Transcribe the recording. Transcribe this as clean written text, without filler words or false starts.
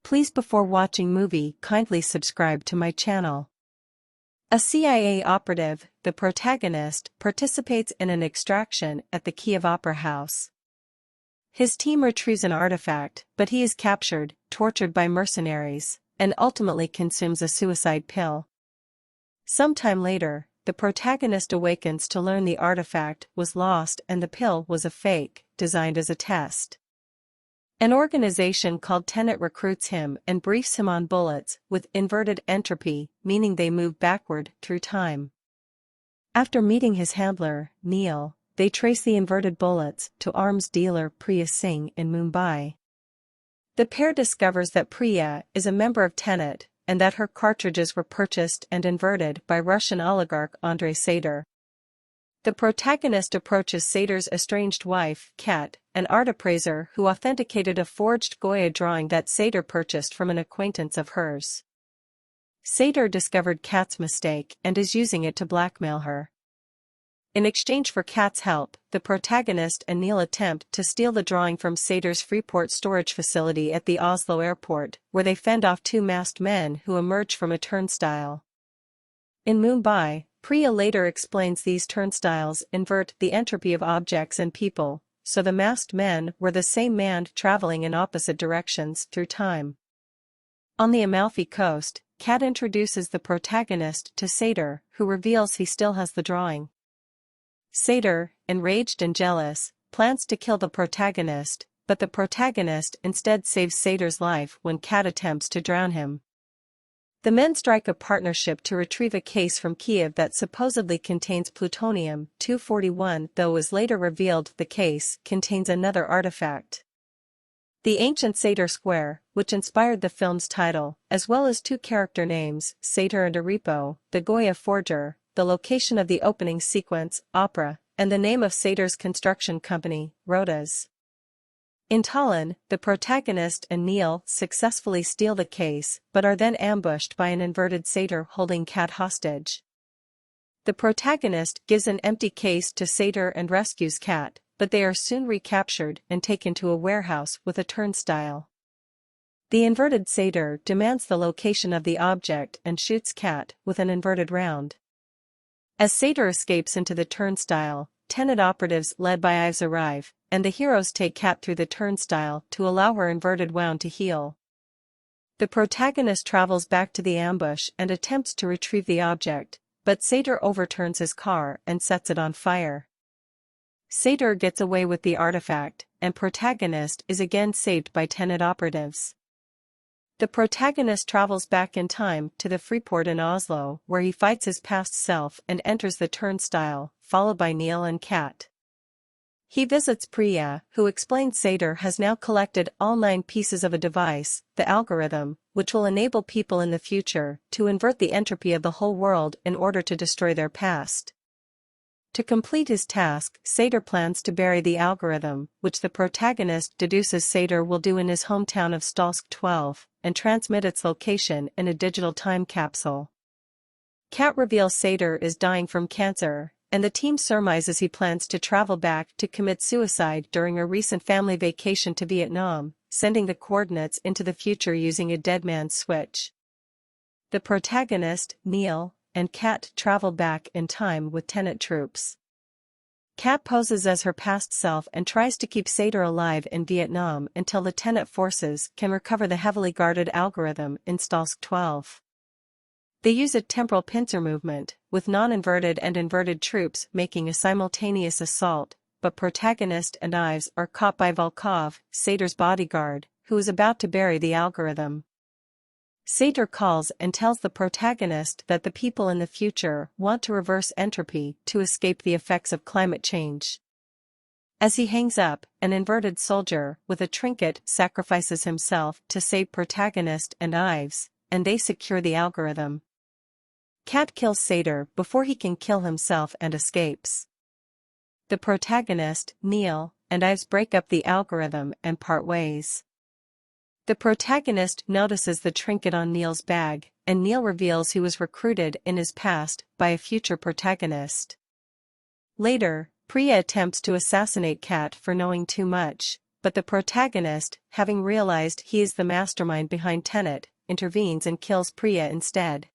Please before watching movie kindly subscribe to my channel. A CIA operative, the protagonist, participates in an extraction at the Kiev Opera House. His team retrieves an artifact, but he is captured, tortured by mercenaries, and ultimately consumes a suicide pill. Sometime later, the protagonist awakens to learn the artifact was lost and the pill was a fake, designed as a test. An organization called Tenet recruits him and briefs him on bullets with inverted entropy, meaning they move backward through time. After meeting his handler, Neil, they trace the inverted bullets to arms dealer Priya Singh in Mumbai. The pair discovers that Priya is a member of Tenet and that her cartridges were purchased and inverted by Russian oligarch Andrei Sater. The protagonist approaches Sater's estranged wife, Kat, an art appraiser who authenticated a forged Goya drawing that Sater purchased from an acquaintance of hers. Sater discovered Kat's mistake and is using it to blackmail her. In exchange for Kat's help, the protagonist and Neil attempt to steal the drawing from Sater's Freeport storage facility at the Oslo airport, where they fend off two masked men who emerge from a turnstile. In Mumbai, Priya later explains these turnstiles invert the entropy of objects and people, so the masked men were the same man traveling in opposite directions through time. On the Amalfi coast, Kat introduces the protagonist to Sater, who reveals he still has the drawing. Sater, enraged and jealous, plans to kill the protagonist, but the protagonist instead saves Sater's life when Kat attempts to drown him. The men strike a partnership to retrieve a case from Kiev that supposedly contains plutonium-241, though as later revealed the case contains another artifact. The ancient Sater Square, which inspired the film's title, as well as two character names, Sater and Aripo, the Goya forger, the location of the opening sequence, opera, and the name of Sater's construction company, Rodas. In Tallinn, the protagonist and Neil successfully steal the case but are then ambushed by an inverted Sater holding Kat hostage. The protagonist gives an empty case to Sater and rescues Kat, but they are soon recaptured and taken to a warehouse with a turnstile. The inverted Sater demands the location of the object and shoots Kat with an inverted round. As Sater escapes into the turnstile, Tenet operatives led by Ives arrive, and the heroes take Kat through the turnstile to allow her inverted wound to heal. The protagonist travels back to the ambush and attempts to retrieve the object, but Sater overturns his car and sets it on fire. Sater gets away with the artifact, and protagonist is again saved by Tenet operatives. The protagonist travels back in time to the Freeport in Oslo, where he fights his past self and enters the turnstile, followed by Neil and Kat. He visits Priya, who explains Sater has now collected all 9 pieces of a device, the algorithm, which will enable people in the future to invert the entropy of the whole world in order to destroy their past. To complete his task, Sater plans to bury the algorithm, which the protagonist deduces Sater will do in his hometown of Stalsk 12, and transmit its location in a digital time capsule. Kat reveals Sater is dying from cancer, and the team surmises he plans to travel back to commit suicide during a recent family vacation to Vietnam, sending the coordinates into the future using a dead man's switch. The protagonist, Neil, and Kat travel back in time with Tenet troops. Kat poses as her past self and tries to keep Sater alive in Vietnam until the Tenet forces can recover the heavily guarded algorithm in Stalsk 12. They use a temporal pincer movement, with non-inverted and inverted troops making a simultaneous assault, but protagonist and Ives are caught by Volkov, Sater's bodyguard, who is about to bury the algorithm. Sater calls and tells the protagonist that the people in the future want to reverse entropy to escape the effects of climate change. As he hangs up, an inverted soldier with a trinket sacrifices himself to save protagonist and Ives, and they secure the algorithm. Kat kills Sater before he can kill himself and escapes. The protagonist, Neil, and Ives break up the algorithm and part ways. The protagonist notices the trinket on Neil's bag, and Neil reveals he was recruited in his past by a future protagonist. Later, Priya attempts to assassinate Kat for knowing too much, but the protagonist, having realized he is the mastermind behind Tenet, intervenes and kills Priya instead.